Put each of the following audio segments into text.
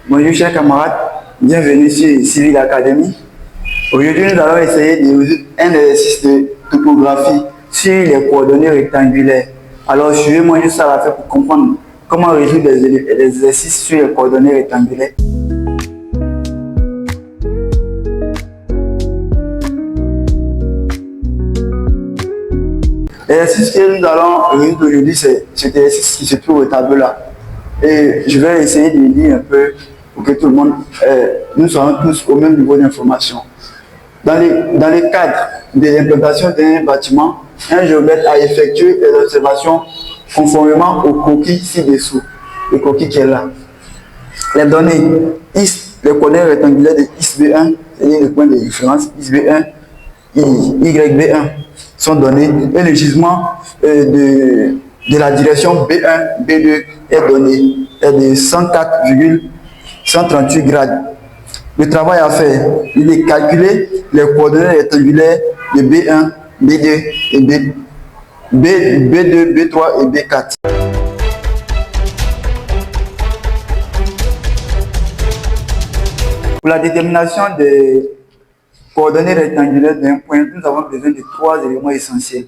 Bonjour chers camarades, bienvenue sur Civil Academy. Aujourd'hui nous allons essayer de résoudre un exercice de topographie sur les coordonnées rectangulaires. Alors suivez-moi juste à la fin pour comprendre comment résoudre les exercices sur les coordonnées rectangulaires. L'exercice que nous allons résoudre aujourd'hui, c'est cet exercice qui se trouve au tableau là. Et je vais essayer de lire un peu pour que tout le monde, nous soyons tous au même niveau d'information. Dans le cadre de l'implantation d'un bâtiment, un géomètre a effectué des observations conformément au croquis ci-dessous, le croquis qui est là. Les données IS, les coordonnées rectangulaires de ISB1, c'est-à-dire le point de référence ISB1, YB1 sont données et le gisement de la direction B1, B2 est donné, est de 104,138 grades. Le travail à faire, il est calculer les coordonnées rectangulaires de B1, B2 et B2, B3 et B4. Pour la détermination des coordonnées rectangulaires d'un point, nous avons besoin de trois éléments essentiels.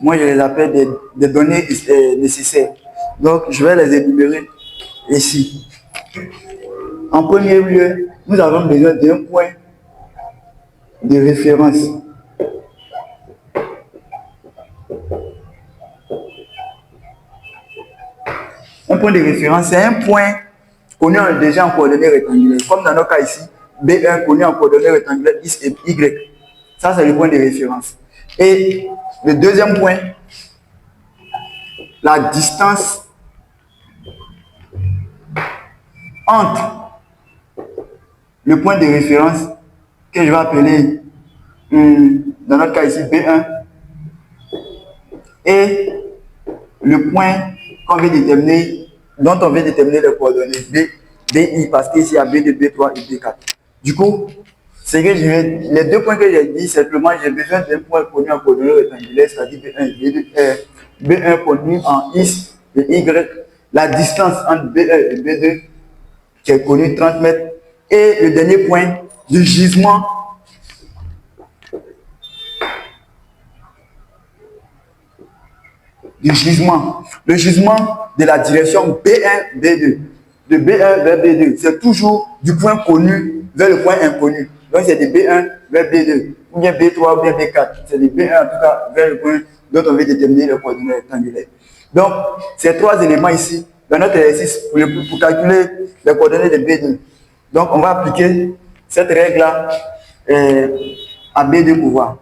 Moi, je les appelle des données nécessaires. Donc, je vais les énumérer ici. En premier lieu, nous avons besoin d'un point de référence. Un point de référence, c'est un point connu déjà en coordonnées rectangulaires. Comme dans notre cas ici, B1 connu en coordonnées rectangulaires X et Y. Ça, c'est le point de référence. Et le deuxième point, la distance entre le point de référence que je vais appeler, dans notre cas ici, B1, et le point qu'on veut déterminer, dont on veut déterminer les coordonnées, BI, parce qu'ici il y a B2, B3 et B4. Du coup, les deux points que j'ai dit, simplement, j'ai besoin d'un point connu en coordonnées rectangulaires, c'est-à-dire B1 connu en X et Y, la distance entre B1 et B2 qui est connue 30 mètres, et le dernier point, du gisement le gisement de la direction B1, B2. De B1 vers B2, c'est toujours du point connu vers le point inconnu. Donc c'est de B1 vers B2, ou bien B3 ou bien B4. C'est de B1 en tout cas vers le point dont on veut déterminer le coordonnées rectangulaires. Donc ces trois éléments ici, dans notre exercice, pour calculer les coordonnées de B2. Donc on va appliquer cette règle-là à B2 pour voir.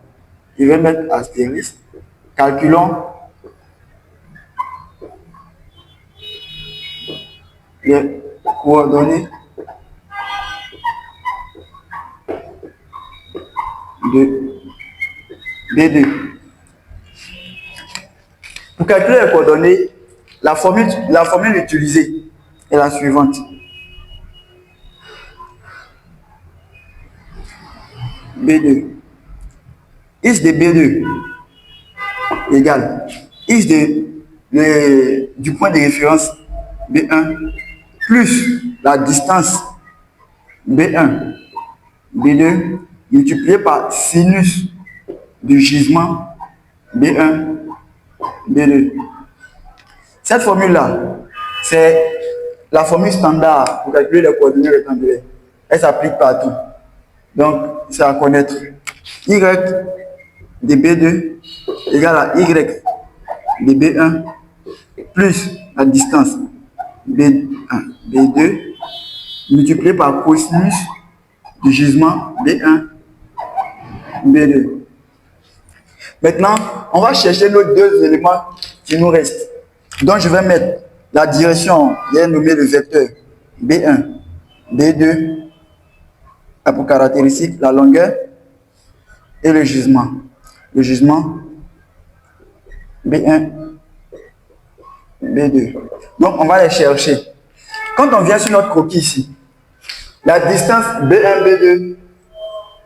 Je vais mettre astérisque. Calculons les coordonnées de B2. Pour calculer les coordonnées, la formule utilisée est la suivante. B2. X de B2 égale X du point de référence B1 plus la distance B1, B2 multiplié par sinus du gisement B1, B2. Cette formule-là, c'est la formule standard pour calculer les coordonnées rectangulaires. Elle s'applique partout. Donc, c'est à connaître. Y de B2 égale à Y de B1 plus la distance B1, B2 multiplié par cosinus du gisement B1, B2. Maintenant, on va chercher nos deux éléments qui nous restent. Donc, je vais mettre la direction, j'ai nommé le vecteur B1, B2, pour caractéristique, la longueur et le gisement. Le gisement B1, B2. Donc, on va les chercher. Quand on vient sur notre croquis ici, la distance B1, B2,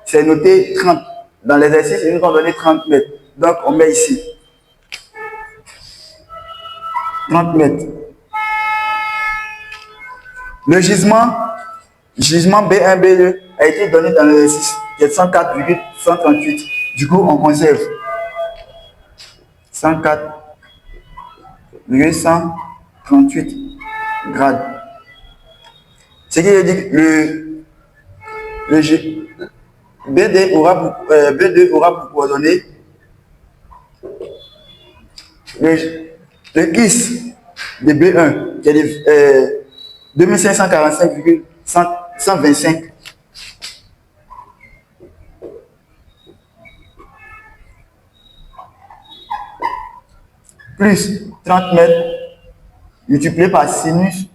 c'est noté 30. Dans l'exercice, ils nous ont donné 30 mètres. Donc, on met ici 30 mètres. Le gisement gisement B1, B2 a été donné dans l'exercice qui est 104,138. Du coup, on conserve 104,138 grades. Ce qui veut dire que BD B2 aura pour coordonnées le IS de B1 qui est de 2545,125 plus 30 mètres multiplié par sinus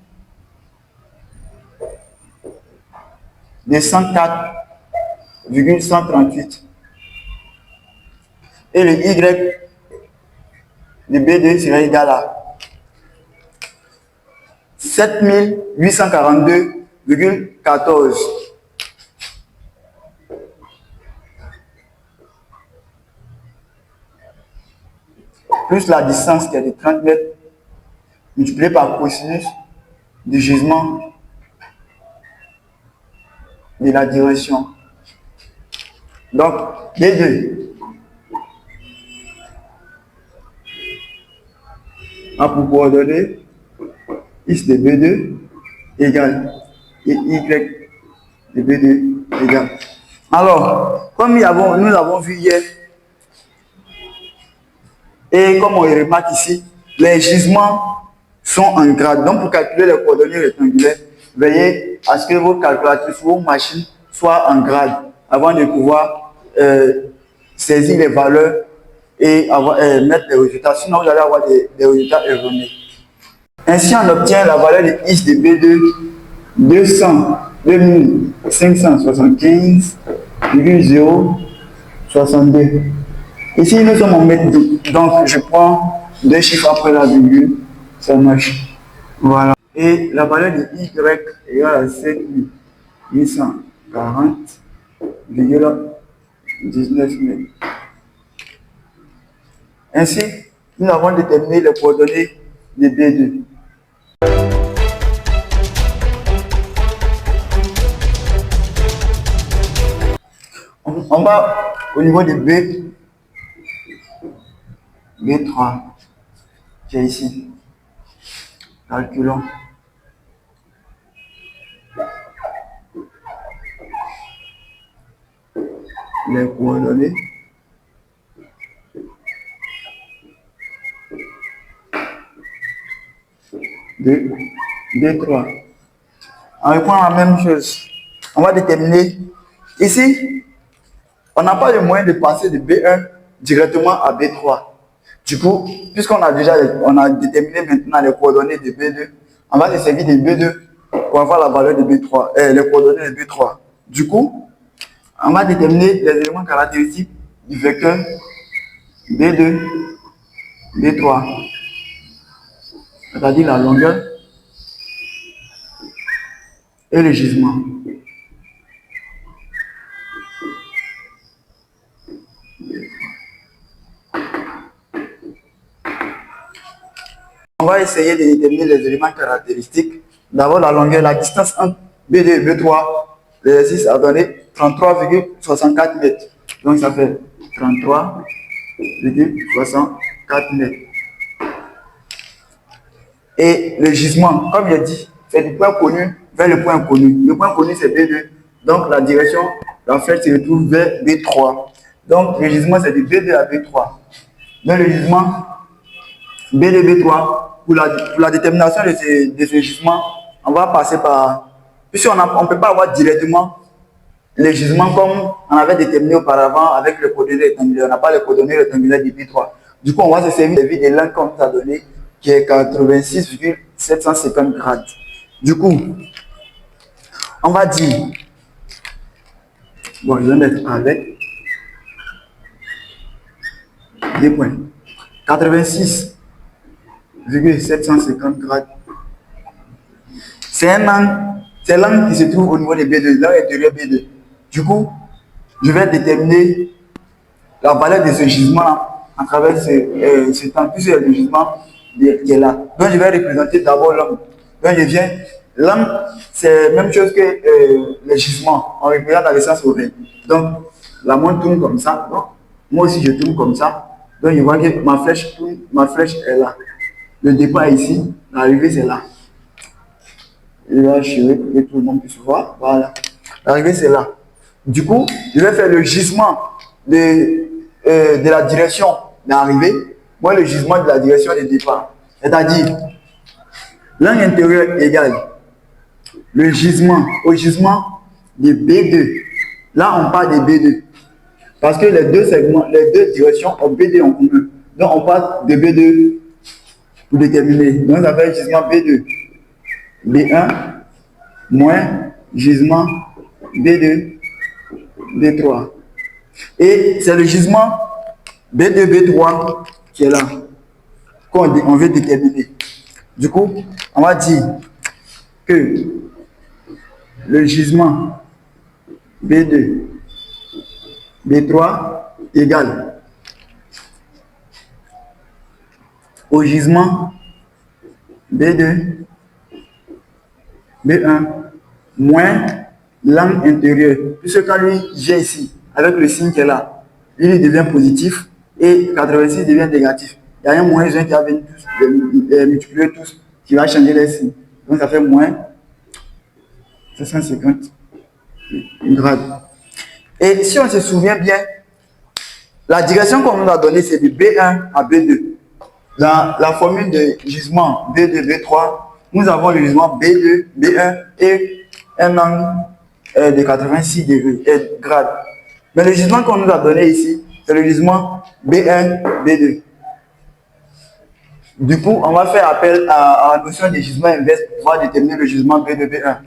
de 104,138 et le Y de B2 sera égal à 7842,14 plus la distance qui est de 30 mètres multiplié par cosinus du gisement de la direction. Donc, B2 a pour coordonnées X de B2 égale et Y de B2 égale. Alors, comme nous avons vu hier, et comme on remarque ici, les gisements sont en grade. Donc, pour calculer les coordonnées rectangulaires, veillez à ce que vos calculatrices, vos machines soient en grade avant de pouvoir saisir les valeurs et mettre les résultats. Sinon, vous allez avoir des résultats erronés. Ainsi, on obtient la valeur de X de B2 202.575,062. Ici, nous sommes en mètre 2. Donc, je prends deux chiffres après la virgule. Ça marche. Voilà. Et la valeur de Y égale à 7840,19 mètres. Ainsi, nous avons déterminé les coordonnées de B2. On va au niveau de B3, qui est ici. Calculons. Les coordonnées de B3. On reprend la même chose. On va déterminer ici. On n'a pas le moyen de passer de B1 directement à B3. Du coup, puisqu'on a déterminé maintenant les coordonnées de B2, on va se servir de B2 pour avoir la valeur de B3, les coordonnées de B3. Du coup, on va déterminer les éléments caractéristiques du vecteur B2, B3, c'est-à-dire la longueur et le gisement. On va essayer de déterminer les éléments caractéristiques. D'abord, la longueur, la distance entre B2 et B3. L'exercice a donné 33,64 mètres. Donc, ça fait 33,64 mètres. Et le gisement, comme j'ai dit, c'est du point connu vers le point inconnu. Le point connu, c'est B2. Donc, la direction, en fait, se retrouve vers B3. Donc, le gisement, c'est de B2 à B3. Donc, le gisement B2, B3, pour la détermination de ce gisement, on va passer par... Puisqu'on ne peut pas avoir directement les gisements comme on avait déterminé auparavant avec les coordonnées rectangulaires. On n'a pas les coordonnées rectangulaires du B3. Du coup, on va se servir de l'angle qu'on nous a donné, qui est 86,750 grades. Du coup, on va dire... Bon, je vais mettre avec 2 points. 86,750 grades. C'est l'angle qui se trouve au niveau de B2, l'angle intérieur B2. Du coup, je vais déterminer la valeur de ce gisement à travers ce temps, puisque le gisement qui est là. Donc, je vais représenter d'abord l'angle. Donc, je viens L'âme, c'est la même chose que les gisements. On regarde avec ça sur les. Donc, la montre tourne comme ça. Donc, moi aussi, je tourne comme ça. Donc, je vois que ma flèche tourne, ma flèche est là. Le départ est ici, l'arrivée c'est là. Et là, je vais pour que tout le monde puisse voir. Voilà. L'arrivée c'est là. Du coup, je vais faire le gisement de la direction d'arrivée. Moi, le gisement de la direction de départ. C'est-à-dire, l'angle intérieur égale le gisement au gisement de B2. Là, on parle de B2. Parce que les deux segments, les deux directions ont B2 en commun. Donc, on parle de B2 pour déterminer. Donc, ça fait gisement B2. B1 moins gisement B2, B3. Et c'est le gisement B2, B3 qui est là, qu'on veut déterminer. Du coup, on va dire que le gisement B2, B3 égale au gisement B2, B1 moins l'angle intérieur. Puisque quand lui, j'ai ici, avec le signe qui est là, lui devient positif et 86 devient négatif. Il y a un moins 1 qui va venir multiplier tous, qui va changer les signes. Donc ça fait moins 750 grades. Et si on se souvient bien, la direction qu'on nous a donnée, c'est de B1 à B2. Dans la formule de gisement B2, B3, nous avons le gisement B2, B1 et un angle de 86 grades. Mais le gisement qu'on nous a donné ici, c'est le gisement B1, B2. Du coup, on va faire appel à la notion de gisement inverse pour pouvoir déterminer le gisement B2, B1.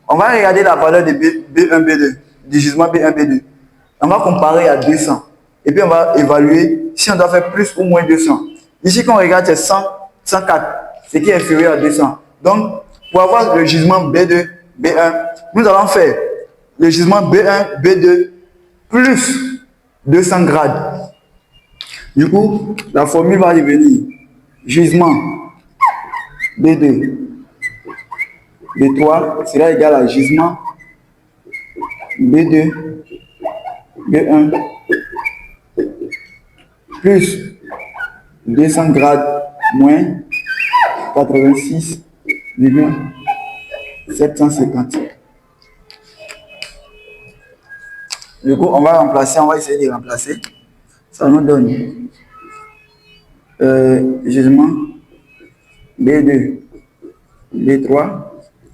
On va regarder la valeur de B1, B2, du gisement B1, B2. On va comparer à 200. Et puis on va évaluer si on doit faire plus ou moins 200. Ici, quand on regarde, c'est 100, 104, ce qui est inférieur à 200. Donc, pour avoir le gisement B2, B1, nous allons faire le gisement B1, B2 plus 200 grades. Du coup, la formule va devenir gisement B2, B3 sera égal à gisement B2, B1 plus 200 grades moins 86,750. Du coup, on va essayer de remplacer. Ça nous donne gisement B2, B3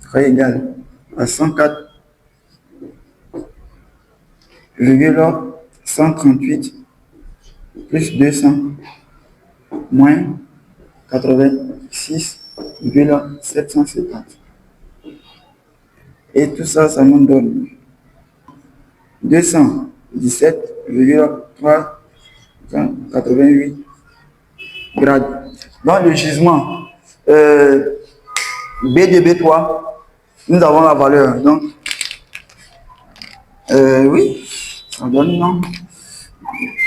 sera égal à 104,138 plus 200 moins 86,750. Et tout ça, ça nous donne 217,388 grades. Dans le gisement B2, B3, nous avons la valeur. Donc, oui, ça donne non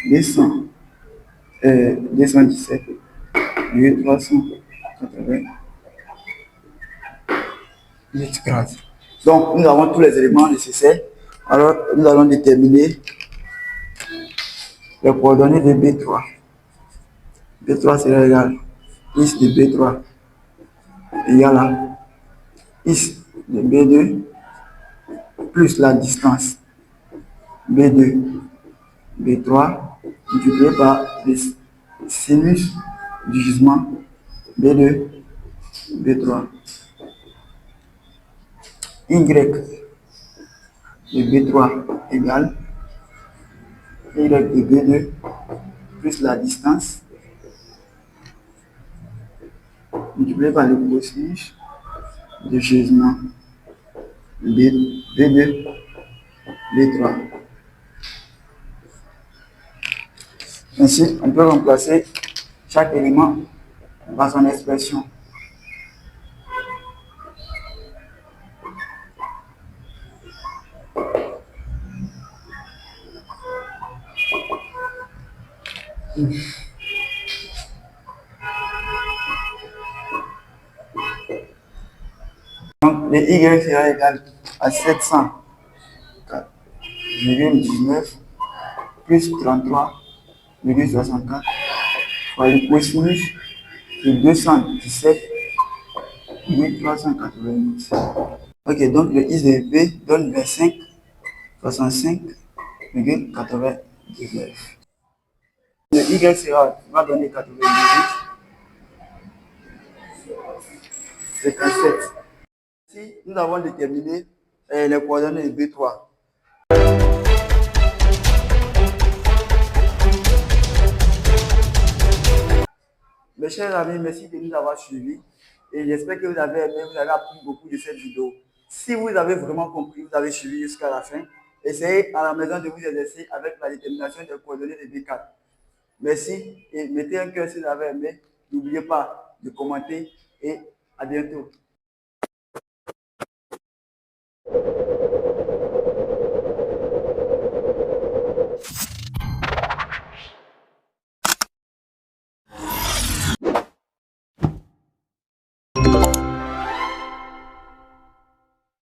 217,388 grades. Donc, nous avons tous les éléments nécessaires. Alors, nous allons déterminer les coordonnées de B3. B3 sera égal is de B3 égale à is de B2 plus la distance B2, B3 multiplié par le sinus du gisement B2, B3. Y de B3 égale Y de B2 plus la distance multiplié par le cosinus de gisement B2, B3. Ainsi, on peut remplacer chaque élément par son expression. Donc, le y sera égal à 704,19 plus 33,64 fois le cosinus de 217,390. Ok, donc le I de B donne 25,65,99. Le Y va donner 98,57. Si nous avons déterminé les coordonnées de B3. Mes chers amis, merci de nous avoir suivis et j'espère que vous avez aimé, vous avez appris beaucoup de cette vidéo. Si vous avez vraiment compris, vous avez suivi jusqu'à la fin, essayez à la maison de vous exercer avec la détermination des coordonnées de B4. Merci et mettez un cœur si vous avez aimé. N'oubliez pas de commenter et à bientôt.